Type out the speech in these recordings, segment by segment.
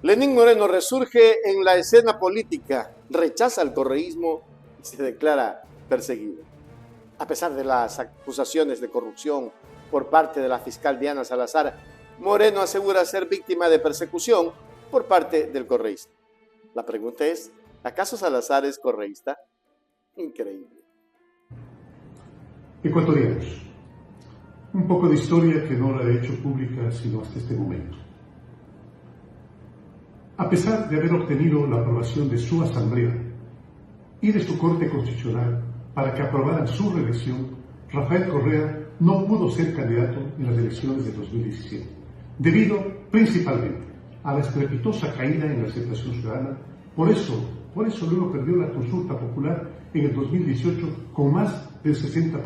Lenín Moreno resurge en la escena política, rechaza el correísmo y se declara perseguido. A pesar de las acusaciones de corrupción por parte de la fiscal Diana Salazar, Moreno asegura ser víctima de persecución por parte del correísmo. La pregunta es, ¿acaso Salazar es correísta? Increíble. Ecuatorianos, un poco de historia que no la he hecho pública sino hasta este momento. A pesar de haber obtenido la aprobación de su Asamblea y de su Corte Constitucional para que aprobaran su reelección, Rafael Correa no pudo ser candidato en las elecciones de 2017, debido principalmente a la estrepitosa caída en la aceptación ciudadana. Por eso luego perdió la consulta popular en el 2018 con más del 60%.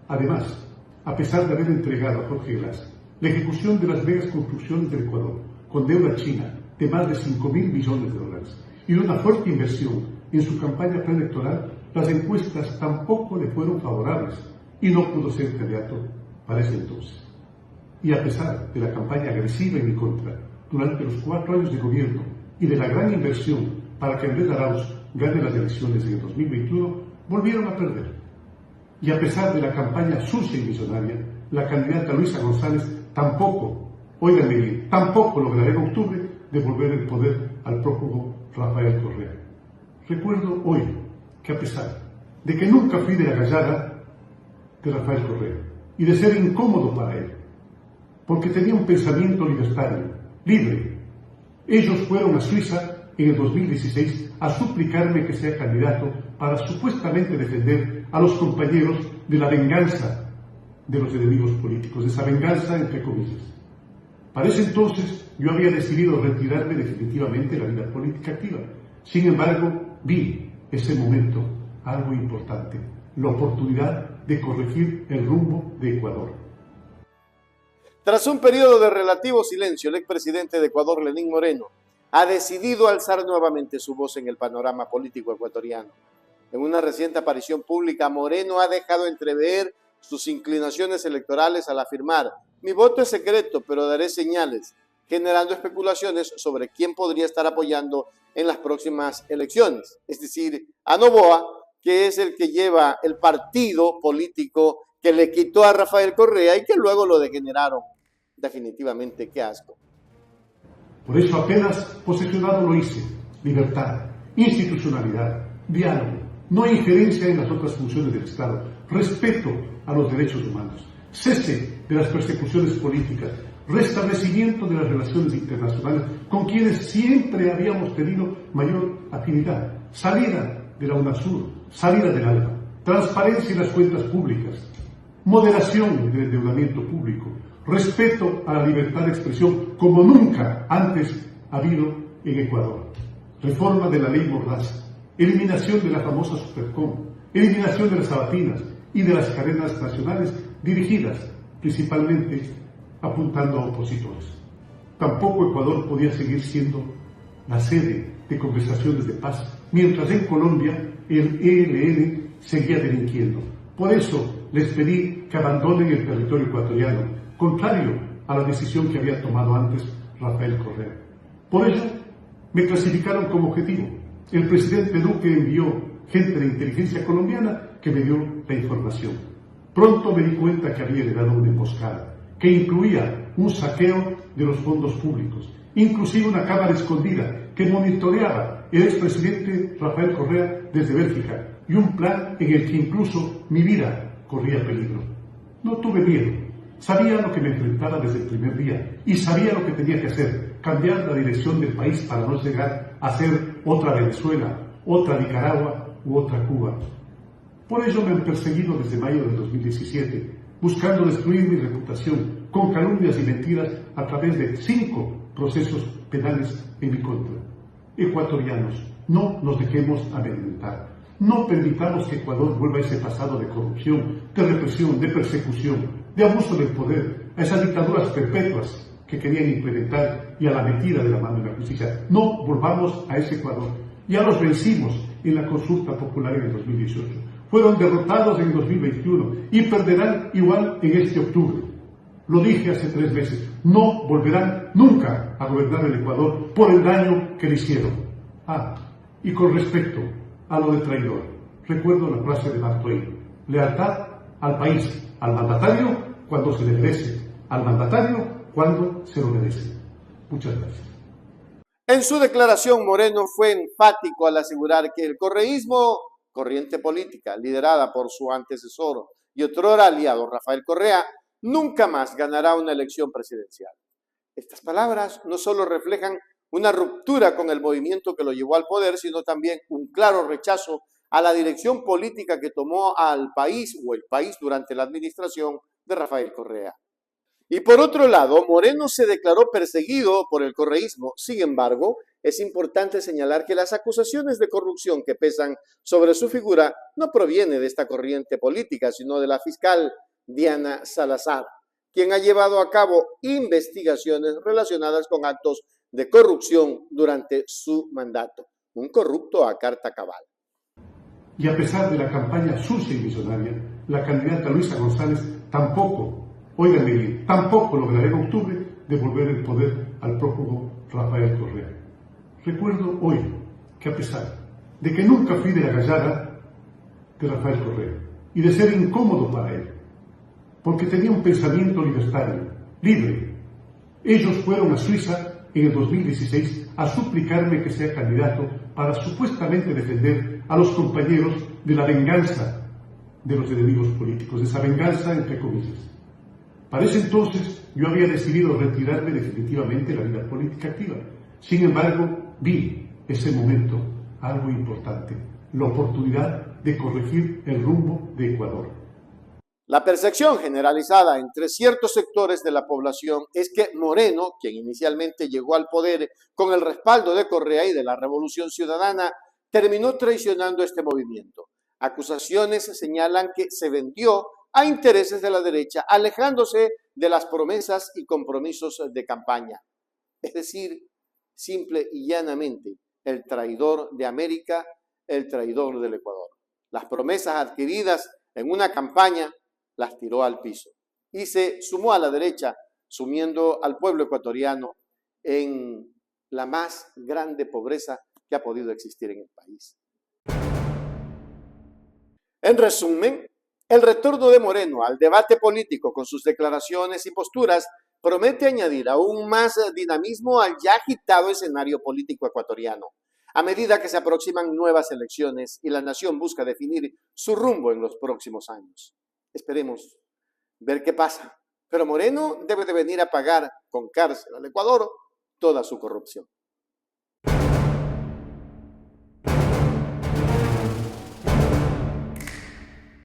Además, a pesar de haber entregado a Jorge Glass la ejecución de las megas construcciones del Ecuador con deuda china de más de 5.000 millones de dólares y una fuerte inversión en su campaña preelectoral, las encuestas tampoco le fueron favorables y no pudo ser candidato para ese entonces. Y a pesar de la campaña agresiva en mi contra durante los 4 años de gobierno y de la gran inversión para que Andrés Arauz gane las elecciones en el 2021, volvieron a perder. Y a pesar de la campaña sucia y millonaria, la candidata Luisa González tampoco, óiganme bien, tampoco logrará en octubre devolver el poder al prófugo Rafael Correa. Recuerdo hoy que a pesar de que nunca fui de la gallada de Rafael Correa y de ser incómodo para él, porque tenía un pensamiento libertario, libre, ellos fueron a Suiza en el 2016 a suplicarme que sea candidato para supuestamente defender a los compañeros de la venganza de los enemigos políticos, de esa venganza entre comillas. Para ese entonces yo había decidido retirarme definitivamente de la vida política activa. Sin embargo, vi ese momento algo importante, la oportunidad de corregir el rumbo de Ecuador. Tras un periodo de relativo silencio, el expresidente de Ecuador, Lenín Moreno, ha decidido alzar nuevamente su voz en el panorama político ecuatoriano. En una reciente aparición pública, Moreno ha dejado entrever sus inclinaciones electorales al afirmar: mi voto es secreto, pero daré señales, generando especulaciones sobre quién podría estar apoyando en las próximas elecciones. Es decir, a Noboa, que es el que lleva el partido político que le quitó a Rafael Correa y que luego lo degeneraron. Definitivamente, qué asco. Por eso apenas posesionado lo hice: libertad, institucionalidad, diálogo, no injerencia en las otras funciones del Estado, respeto a los derechos humanos, cese de las persecuciones políticas, restablecimiento de las relaciones internacionales con quienes siempre habíamos tenido mayor afinidad, salida de la UNASUR, salida del ALBA, transparencia en las cuentas públicas, moderación del endeudamiento público, respeto a la libertad de expresión como nunca antes ha habido en Ecuador, reforma de la ley Mordaza, eliminación de la famosa Supercom, eliminación de las sabatinas y de las cadenas nacionales dirigidas principalmente apuntando a opositores. Tampoco Ecuador podía seguir siendo la sede de conversaciones de paz, mientras en Colombia el ELN seguía delinquiendo. Por eso les pedí que abandonen el territorio ecuatoriano, contrario a la decisión que había tomado antes Rafael Correa. Por ello, me clasificaron como objetivo. El presidente Duque envió gente de inteligencia colombiana que me dio la información. Pronto me di cuenta que había heredado una emboscada, que incluía un saqueo de los fondos públicos, inclusive una cámara escondida que monitoreaba el expresidente Rafael Correa desde Bélgica, y un plan en el que incluso mi vida corría peligro. No tuve miedo, sabía lo que me enfrentaba desde el primer día y sabía lo que tenía que hacer: cambiar la dirección del país para no llegar a ser otra Venezuela, otra Nicaragua u otra Cuba. Por ello me han perseguido desde mayo del 2017, buscando destruir mi reputación con calumnias y mentiras a través de 5 procesos penales en mi contra. Ecuatorianos, no nos dejemos amedrentar. No permitamos que Ecuador vuelva a ese pasado de corrupción, de represión, de persecución, de abuso del poder, a esas dictaduras perpetuas que querían implementar y a la metida de la mano de la justicia. No volvamos a ese Ecuador. Ya los vencimos en la consulta popular en el 2018. Fueron derrotados en el 2021 y perderán igual en este octubre. Lo dije hace 3 meses, no volverán nunca a gobernar el Ecuador por el daño que le hicieron. Y con respecto a lo de traidor, recuerdo la frase de Mark Twain: lealtad al país, al mandatario cuando se le merece, al mandatario cuando se lo merece. Muchas gracias. En su declaración, Moreno fue enfático al asegurar que el correísmo, corriente política liderada por su antecesor y otrora aliado Rafael Correa, nunca más ganará una elección presidencial. Estas palabras no solo reflejan una ruptura con el movimiento que lo llevó al poder, sino también un claro rechazo a la dirección política que tomó al país o el país durante la administración de Rafael Correa. Y por otro lado, Moreno se declaró perseguido por el correísmo. Sin embargo, es importante señalar que las acusaciones de corrupción que pesan sobre su figura no provienen de esta corriente política, sino de la fiscal Diana Salazar, quien ha llevado a cabo investigaciones relacionadas con actos de corrupción durante su mandato. Un corrupto a carta cabal. Y a pesar de la campaña sucia y visionaria, la candidata Luisa González tampoco, óiganme bien, tampoco logrará en octubre devolver el poder al prófugo Rafael Correa. Recuerdo hoy que a pesar de que nunca fui de la gallada de Rafael Correa y de ser incómodo para él, porque tenía un pensamiento libertario, libre, ellos fueron a Suiza en el 2016 a suplicarme que sea candidato para supuestamente defender a los compañeros de la venganza de los enemigos políticos, de esa venganza entre comillas. Para ese entonces yo había decidido retirarme definitivamente de la vida política activa. Sin embargo, vi ese momento algo importante, la oportunidad de corregir el rumbo de Ecuador. La percepción generalizada entre ciertos sectores de la población es que Moreno, quien inicialmente llegó al poder con el respaldo de Correa y de la Revolución Ciudadana, terminó traicionando este movimiento. Acusaciones señalan que se vendió a intereses de la derecha, alejándose de las promesas y compromisos de campaña. Es decir, simple y llanamente, el traidor de América, el traidor del Ecuador. Las promesas adquiridas en una campaña las tiró al piso y se sumó a la derecha, sumiendo al pueblo ecuatoriano en la más grande pobreza que ha podido existir en el país. En resumen, el retorno de Moreno al debate político con sus declaraciones y posturas promete añadir aún más dinamismo al ya agitado escenario político ecuatoriano, a medida que se aproximan nuevas elecciones y la nación busca definir su rumbo en los próximos años. Esperemos ver qué pasa, pero Moreno debe de venir a pagar con cárcel al Ecuador toda su corrupción.